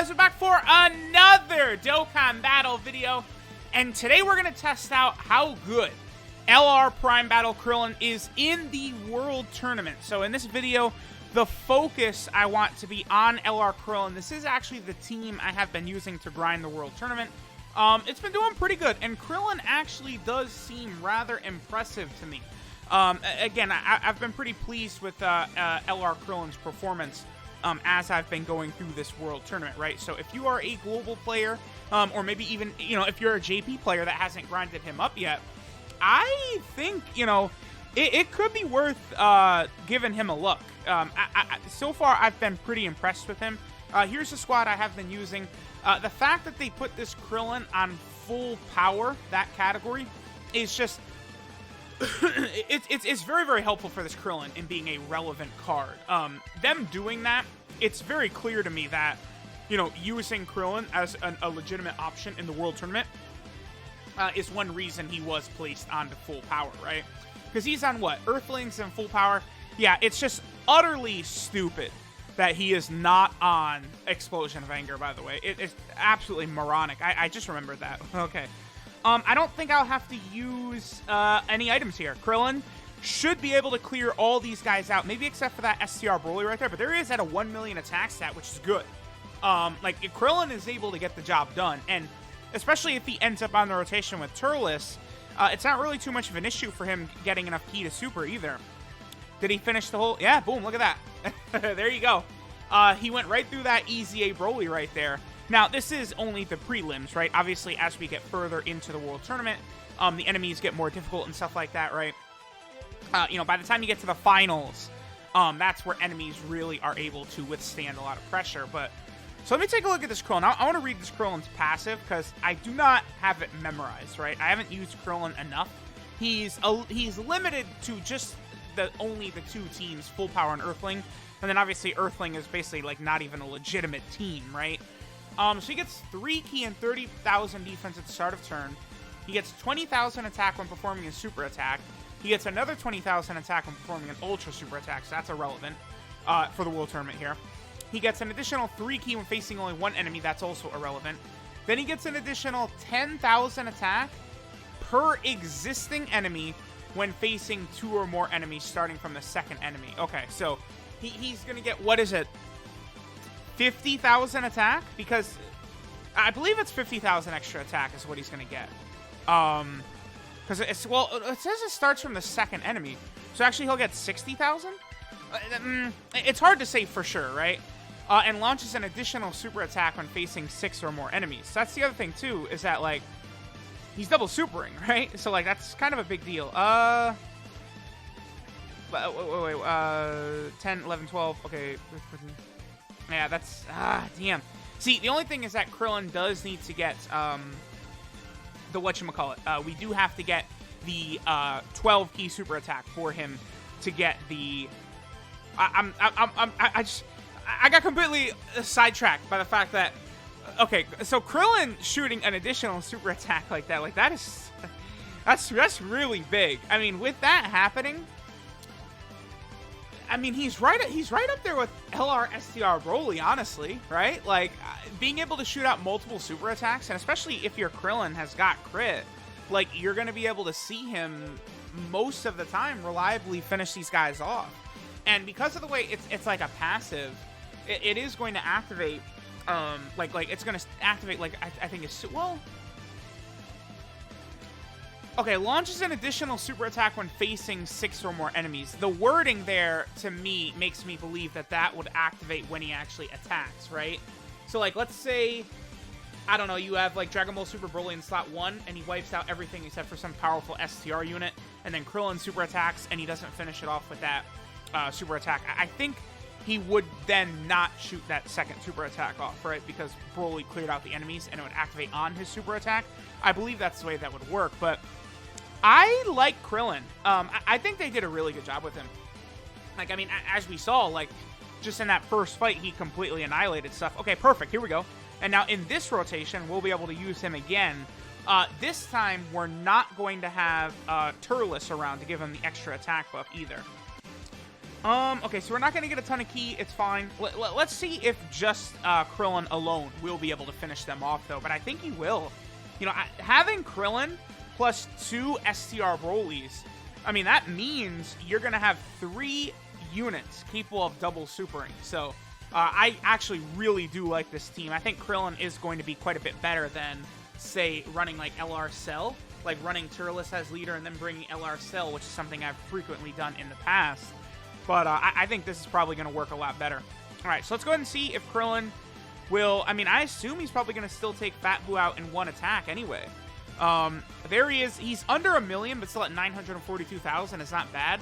guys? We're back for another Dokkan battle video, and today we're going to test out how good LR Prime Battle Krillin is in the World Tournament. So in this video, the focus I want to be on LR Krillin. This is actually the team I have been using to grind the World Tournament. It's been doing pretty good, and Krillin actually does seem rather impressive to me. Again, I've been pretty pleased with LR Krillin's performance as I've been going through this World Tournament, right? So if you are a global player, or maybe even, if you're a JP player that hasn't grinded him up yet, I think, it could be worth giving him a look. So far, I've been pretty impressed with him. Here's the squad I have been using. The fact that they put this Krillin on full power, that category, is just... it's very, very helpful for this Krillin in being a relevant card. Them doing that, it's very clear to me that, using Krillin as a legitimate option in the World Tournament is one reason he was placed onto full power, right? Because he's on what? Earthlings and full power? Yeah, it's just utterly stupid that he is not on Explosion of Anger, by the way. It's absolutely moronic. I just remembered that. Okay. I don't think I'll have to use any items here. Krillin should be able to clear all these guys out, maybe except for that STR Broly right there, but there is at a 1 million attack stat, which is good. If Krillin is able to get the job done, and especially if he ends up on the rotation with Turles, it's not really too much of an issue for him getting enough key to super either. Did he finish the whole... Yeah, boom, look at that. There you go. He went right through that easy A Broly right there. Now, this is only the prelims, right? Obviously, as we get further into the World Tournament, the enemies get more difficult and stuff like that, right? By the time you get to the finals, that's where enemies really are able to withstand a lot of pressure. But so let me take a look at this Krillin. I want to read this Krillin's passive because I do not have it memorized, right? I haven't used Krillin enough. He's limited to just only the two teams, Full Power and Earthling. And then obviously Earthling is basically like not even a legitimate team, right? So he gets 3 key and 30,000 defense at the start of turn. He gets 20,000 attack when performing a super attack. He gets another 20,000 attack when performing an ultra super attack, so that's irrelevant for the World Tournament here. He gets an additional 3 key when facing only one enemy, that's also irrelevant. Then he gets an additional 10,000 attack per existing enemy when facing 2 or more enemies starting from the second enemy. Okay, so he's going to get, what is it? 50,000 attack, because I believe it's 50,000 extra attack is what he's going to get. Because it says it starts from the second enemy, so actually he'll get 60,000. It's hard to say for sure, right? And launches an additional super attack when facing 6 or more enemies. So that's the other thing too, is that like he's double supering, right? So like that's kind of a big deal. Wait, 10, 11, 12. Okay. Yeah, that's... damn. See, the only thing is that Krillin does need to get, the whatchamacallit. We do have to get the, 12 key super attack for him to get the... I got completely sidetracked by the fact that... Okay, so Krillin shooting an additional super attack like that is... That's really big. I mean, with that happening... I mean, he's right up there with LR STR Broly, honestly, right? Like, being able to shoot out multiple super attacks, and especially if your Krillin has got crit, like, you're going to be able to see him most of the time reliably finish these guys off. And because of the way it's like a passive, it is going to activate, it's going to activate, like, I think it's, well... Okay, launches an additional super attack when facing 6 or more enemies. The wording there, to me, makes me believe that would activate when he actually attacks, right? So, like, let's say, I don't know, you have, like, Dragon Ball Super Broly in slot 1, and he wipes out everything except for some powerful STR unit, and then Krillin super attacks, and he doesn't finish it off with that super attack. I think he would then not shoot that second super attack off, right? Because Broly cleared out the enemies, and it would activate on his super attack. I believe that's the way that would work, but... I like Krillin. I think they did a really good job with him. Like, I mean, as we saw, like, just in that first fight, he completely annihilated stuff. Okay, perfect. Here we go. And now in this rotation, we'll be able to use him again. This time, we're not going to have Turles around to give him the extra attack buff either. Okay, so we're not going to get a ton of ki. It's fine. Let's see if just Krillin alone will be able to finish them off, though. But I think he will. You know, having Krillin plus 2 STR Brolys, I mean, that means you're going to have 3 units capable of double supering. So, I actually really do like this team. I think Krillin is going to be quite a bit better than, say, running like LR Cell. Like running Turles as leader and then bringing LR Cell, which is something I've frequently done in the past. But I think this is probably going to work a lot better. All right, so let's go ahead and see if Krillin will... I mean, I assume he's probably going to still take Fat Boo out in one attack anyway. There he is. He's under 1 million, but still at 942,000. It's not bad.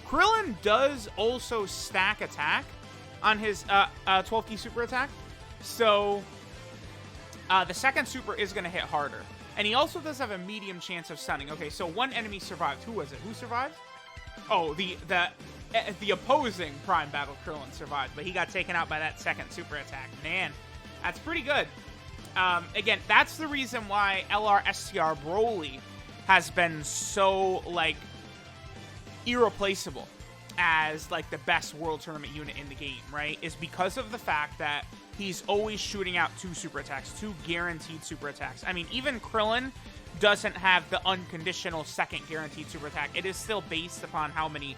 Krillin does also stack attack on his 12 key super attack. So the second super is going to hit harder. And he also does have a medium chance of stunning. Okay, so one enemy survived. Who was it? Who survived? Oh, the opposing Prime Battle Krillin survived, but he got taken out by that second super attack. Man, that's pretty good. Again, that's the reason why LR STR Broly has been so, like, irreplaceable as, like, the best World Tournament unit in the game, right? Is because of the fact that he's always shooting out 2 super attacks, 2 guaranteed super attacks. I mean, even Krillin doesn't have the unconditional second guaranteed super attack. It is still based upon how many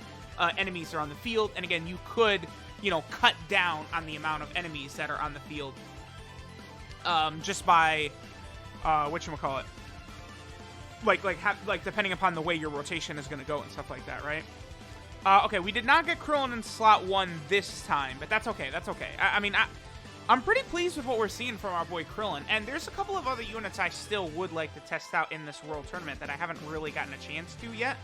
enemies are on the field. And again, you could, you know, cut down on the amount of enemies that are on the field just by, whatchamacallit? Like depending upon the way your rotation is going to go and stuff like that, right? Okay, we did not get Krillin in slot 1 this time, but that's okay. That's okay. I mean, I'm pretty pleased with what we're seeing from our boy Krillin, and there's a couple of other units I still would like to test out in this World Tournament that I haven't really gotten a chance to yet.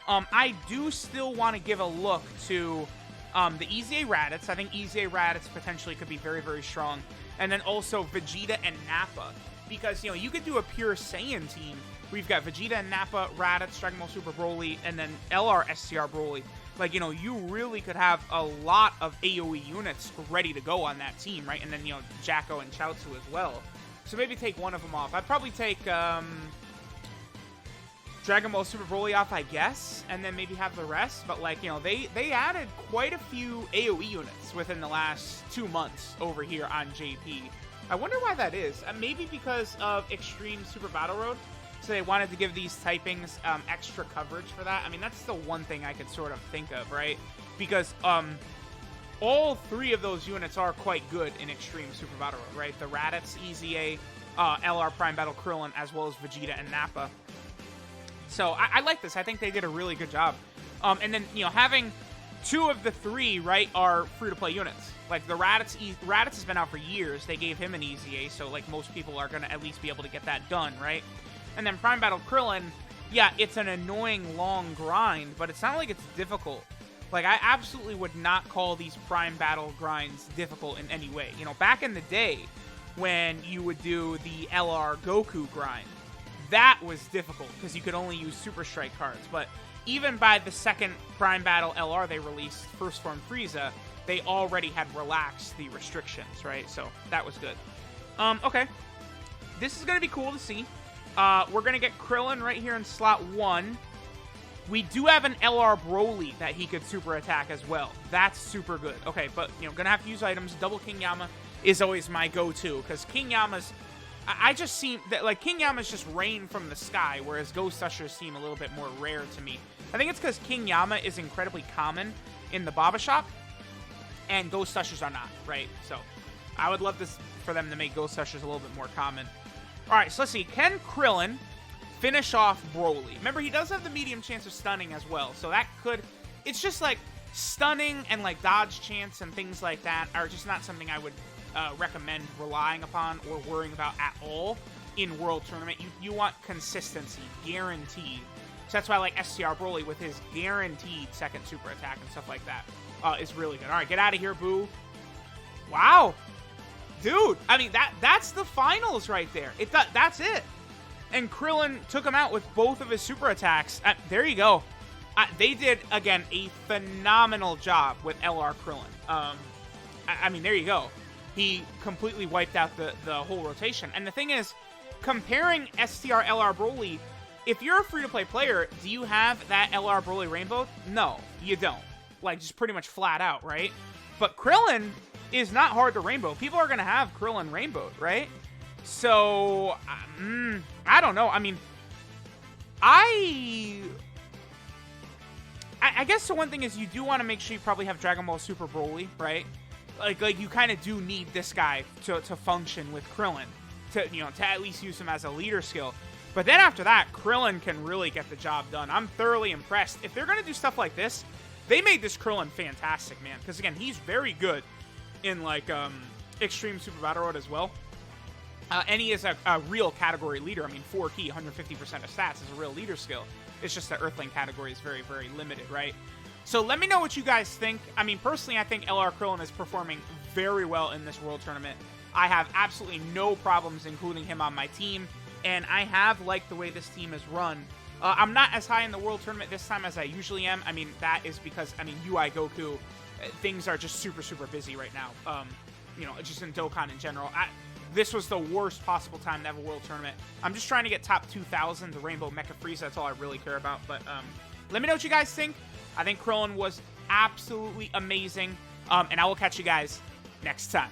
I do still want to give a look to the EZA Raditz. I think EZA Raditz potentially could be very, very strong. And then also Vegeta and Nappa, because, you know, you could do a pure Saiyan team. We've got Vegeta and Nappa, Raditz, Dragon Ball Super Broly, and then LR STR Broly. Like, you know, you really could have a lot of AoE units ready to go on that team, right? And then, you know, Jacko and Chaozu as well. So maybe take one of them off. I'd probably take Dragon Ball Super Broly off, I guess, and then maybe have the rest. But, like, you know, they added quite a few AoE units within the last 2 months over here on JP. I wonder why that is. Maybe because of Extreme Super Battle Road. So they wanted to give these typings extra coverage for that. I mean, that's the one thing I could sort of think of, right? Because all 3 of those units are quite good in Extreme Super Battle Road, right? The Raditz, EZA, LR Prime Battle Krillin, as well as Vegeta and Nappa. So I like this. I think they did a really good job. And then, you know, having 2 of the 3, right, are free-to-play units. Like, the Raditz has been out for years. They gave him an EZA, so, like, most people are going to at least be able to get that done, right? And then Prime Battle Krillin, yeah, it's an annoying long grind, but it's not like it's difficult. Like, I absolutely would not call these Prime Battle grinds difficult in any way. You know, back in the day, when you would do the LR Goku grind, that was difficult, because you could only use Super Strike cards. But even by the second Prime Battle LR they released, First Form Frieza, they already had relaxed the restrictions, right? So, that was good. Okay. This is going to be cool to see. We're going to get Krillin right here in slot 1. We do have an LR Broly that he could super attack as well. That's super good. Okay, but, you know, going to have to use items. Double King Yama is always my go-to, because King Yama's... I just seem that, like, King Yama's just rain from the sky, whereas Ghost Ushers seem a little bit more rare to me. I think it's because King Yama is incredibly common in the Baba Shop, and Ghost Ushers are not, right? So, I would love this for them to make Ghost Ushers a little bit more common. Alright, so let's see. Can Krillin finish off Broly? Remember, he does have the medium chance of stunning as well, so that could... It's just, like, stunning and, like, dodge chance and things like that are just not something I would recommend relying upon or worrying about at all in World Tournament. You want consistency, guaranteed. So that's why I like STR Broly with his guaranteed second super attack and stuff like that is really good. Alright, get out of here, Boo. Wow. Dude, I mean, that's the finals right there. That's it. And Krillin took him out with both of his super attacks. There you go. They did, again, a phenomenal job with LR Krillin. I mean, there you go. He completely wiped out the whole rotation. And the thing is, comparing STR LR Broly, if you're a free-to-play player, do you have that LR Broly Rainbow? No, you don't. like just pretty much flat out, right? But Krillin is not hard to rainbow. People are going to have Krillin rainbowed, right? So, I don't know. I mean, I guess the one thing is you do want to make sure you probably have Dragon Ball Super Broly, right? Like you kind of do need this guy to function with Krillin, to at least use him as a leader skill. But then after that, Krillin can really get the job done. I'm thoroughly impressed. If they're going to do stuff like this, they made this Krillin fantastic, man. Because again, he's very good in like Extreme Super Battle Road as well. And he is a real category leader. I mean, 4 key, 150% of stats is a real leader skill. It's just the Earthling category is very, very limited, right? So let me know what you guys think. I mean, personally, I think LR Krillin is performing very well in this World Tournament. I have absolutely no problems including him on my team, and I have liked the way this team is run. I'm not as high in the World Tournament this time as I usually am. I mean, that is because, UI Goku, things are just super, super busy right now. Just in Dokkan in general. This was the worst possible time to have a World Tournament. I'm just trying to get top 2,000 to Rainbow Mecha Frieza. That's all I really care about. But let me know what you guys think. I think Krillin was absolutely amazing. And I will catch you guys next time.